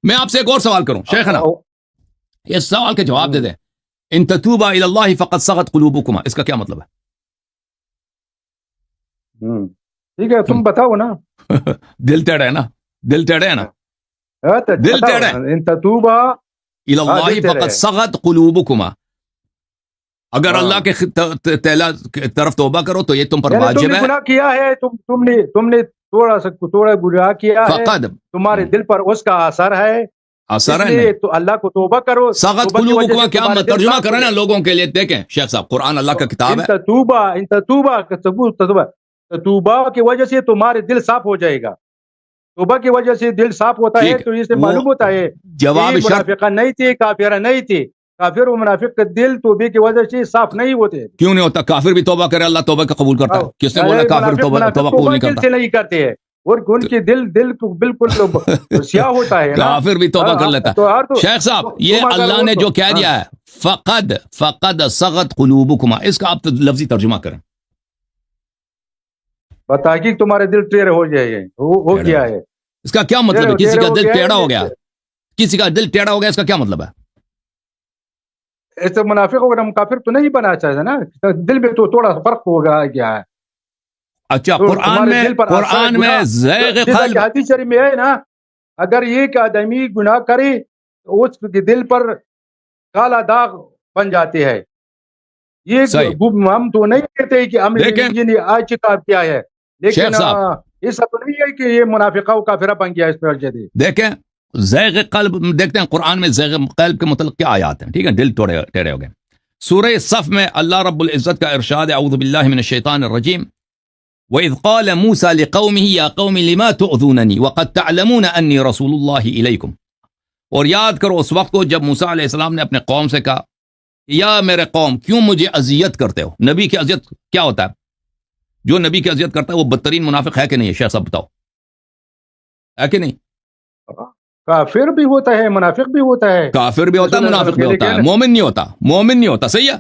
میں آپ سے ایک اور سوال کروں شیخنا، اس سوال کے جواب دے دیں. ان تتوبا الی اللہ فقد صغت قلوبکما، اس کا کیا مطلب ہے؟ ٹھیک ہے تم بتاؤ نا. دل ٹیڑھا ہے نا، دل ٹیڑھے ہے نا، دل ٹیڑھا ہے. ان تتوبا الی اللہ فقد صغت قلوبکما، اگر اللہ کے طرف توبہ کرو تو یہ تم پر واجب ہے. گناہ کیا ہے، تم نے تھوڑا گناہ کیا ہے، فقد تمہارے دل پر اس کا اثر ہے، اثر اس ہے. لیے تو اللہ کو توبہ کرو. صغت قلوبکما کیا ترجمہ کریں نا لوگوں کے لیے. دیکھیں شیخ صاحب، قرآن اللہ کا کتاب ہے. توبہ کی وجہ سے تمہارے دل صاف ہو جائے گا. توبہ کی وجہ سے دل صاف ہوتا ہے تو اس سے معلوم ہوتا ہے جواب منافقہ نہیں تھے، کافر نہیں تھے. کافر و منافق کا دل توبے کی وجہ سے صاف نہیں ہوتے. کیوں نہیں ہوتا؟ کافر بھی توبہ کرے اللہ توبہ کا قبول کرتا ہے. کس نے بولا کافر توبہ قبول نہیں کرتا؟ نہیں کرتے ہیں، اور ان کے دل کو بالکل سیاہ ہوتا ہے. کافر بھی توبہ کر لیتا ہے. شیخ صاحب یہ اللہ نے جو کہہ دیا ہے فقد صغت قلوبکما، اس کا آپ لفظی ترجمہ کریں. بتا کہ تمہارے دل ٹیڑھے ہو جائے گے، ہو گیا ہے. اس کا کیا مطلب ہے؟ کسی کا دل ٹیڑھا ہو گیا، کسی کا دل ٹیڑھا ہو گیا، اس کا کیا مطلب ہے؟ ایسے منافق وغیرہ ہم کافر تو نہیں بنا چاہتے نا، دل میں تو تھوڑا فرق ہو گیا ہے. اچھا قرآن میں زیغ قلب حدیث شریف میں ہے نا، اگر ایک آدمی گناہ کرے تو اس کے دل پر کالا داغ بن جاتے ہیں. یہ ہم تو نہیں کہتے کہ ہم نے آج کتاب کیا ہے، لیکن ایسا تو نہیں ہے کہ یہ منافقہ و کافرہ بن گیا اس پر جدید. دیکھیں زیغ قلب، دیکھتے ہیں قرآن میں زیغ قلب کے متعلق کیا آیات ہیں. ٹھیک ہے، دل ٹیڑھے ہو گئے. سورہ صف میں اللہ رب العزت کا ارشاد ہے، اعوذ باللہ من الشیطان الرجیم، وَإِذْ قَالَ مُوسَى لِقَوْمِهِ يَا قَوْمِ لِمَا تُؤْذُونَنِي وَقَدْ تَعْلَمُونَ أَنِّي رَسُولُ اللَّهِ إِلَيْكُمْ. اور یاد کرو اس وقت کو جب موسیٰ علیہ السلام نے اپنے قوم سے کہا، یا میرے قوم کیوں مجھے اذیت کرتے ہو؟ نبی کی اذیت کیا ہوتا ہے؟ جو نبی کی اذیت کرتا ہے وہ بدترین منافق ہے کہ نہیں ہے؟ شیخ صاحب بتاؤ، ہے کہ نہیں؟ کافر بھی ہوتا ہے، منافق بھی ہوتا ہے. کافر بھی ہوتا ہے، منافق بھی ہوتا ہے، مومن نہیں ہوتا. مومن نہیں ہوتا، صحیح ہے.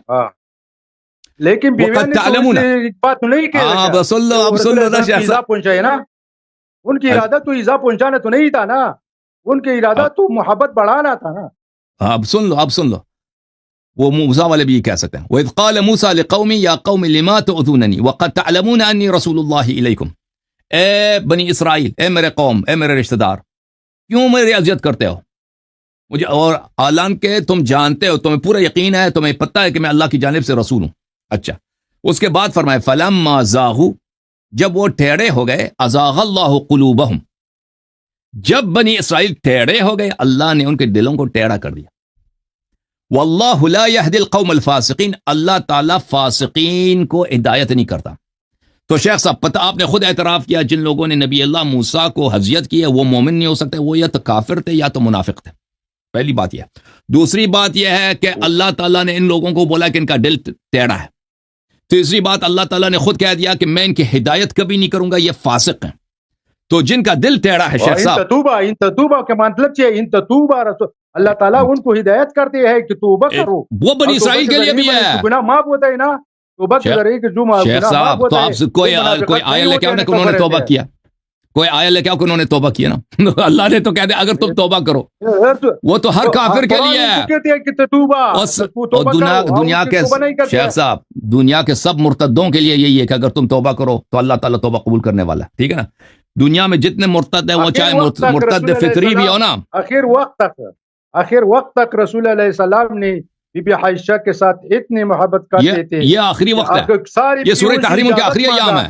لیکن بات نہیں پہنچائے نا، ان کی ارادہ تو ایذا پہنچانا تو نہیں تھا نا، ان کی ارادہ تو محبت بڑھانا تھا نا. اب سن لو وہ موسیٰ والے بھی یہ کہہ سکتے ہیں، وَإِذْ قَالَ مُوسَى لِقَوْمِهِ يَا قَوْمِ لِمَا تُؤْذُونَنِي وَقَدْ تَعْلَمُونَ أَنِّي رَسُولُ اللَّهِ إِلَيْكُمْ. اے بنی اسرائیل، اے میرے قوم، اے میرے رشتہ دار، کیوں میری اذیت کرتے ہو مجھے؟ اور حالان کہ تم جانتے ہو، تمہیں پورا یقین ہے، تمہیں پتہ ہے کہ میں اللہ کی جانب سے رسول ہوں. اچھا اس کے بعد فرمائے فَلَمَّا زَاغُوا، جب وہ ٹیڑھے ہو گئے، أَزَاغَ اللَّهُ قُلُوبَهُمْ، جب بنی اسرائیل ٹیڑھے ہو گئے اللہ نے ان کے دلوں کو ٹیڑھا کر دیا. وَاللَّهُ لَا يَهْدِي الْقَوْمَ الْفَاسِقِينَ، اللہ تعالیٰ فاسقین کو ہدایت نہیں کرتا. تو شیخ صاحب پتہ آپ نے خود اعتراف کیا، جن لوگوں نے نبی اللہ موسیٰ کو اذیت کی ہے وہ مومن نہیں ہو سکتے، وہ یا تو کافر تھے یا تو منافق تھے. پہلی بات یہ. دوسری بات یہ ہے کہ اللہ تعالیٰ نے ان لوگوں کو بولا کہ ان کا دل ٹیڑھا ہے. تیسری بات اللہ تعالیٰ نے خود کہہ دیا کہ میں ان کی ہدایت کبھی نہیں کروں گا، یہ فاسق ہیں. تو جن کا دل ٹیڑھا ہے شیخ صاحب، ان تتوبہ کا مطلب ہے ان تتوبہ، اللہ تعالیٰ ان کو ہدایت کرتے ہیں کہ توبہ کرو. وہ بنی اسرائیل کے لیے بھی ہے، گناہ معاف ہوتا ہے نا. توبہ کرے کہ جو شیخ صاحب تو آپ سے کوئی آیا لے کے آؤ نا کہ انہوں نے توبہ کیا، کوئی آیا لے کے آؤ کہ انہوں نے توبہ کیا نا. اللہ نے تو کہہ دیا اگر تم توبہ کرو، وہ تو ہر کافر کے لیے ہے. دنیا کے شیخ صاحب دنیا کے سب مرتدوں کے لیے یہی ہے کہ اگر تم توبہ کرو تو اللہ تعالیٰ توبہ قبول کرنے والا ہے. ٹھیک ہے نا. دنیا میں جتنے مرتد ہیں وہ چاہے مرتد فطری بھی ہو نا، آخر وقت تک رسول علیہ السلام نے بی بی عائشہ کے ساتھ اتنی محبت کرتے تھے. یہ آخری وقت ہے، یہ سورہ تحریم کے آخری ایام ہے.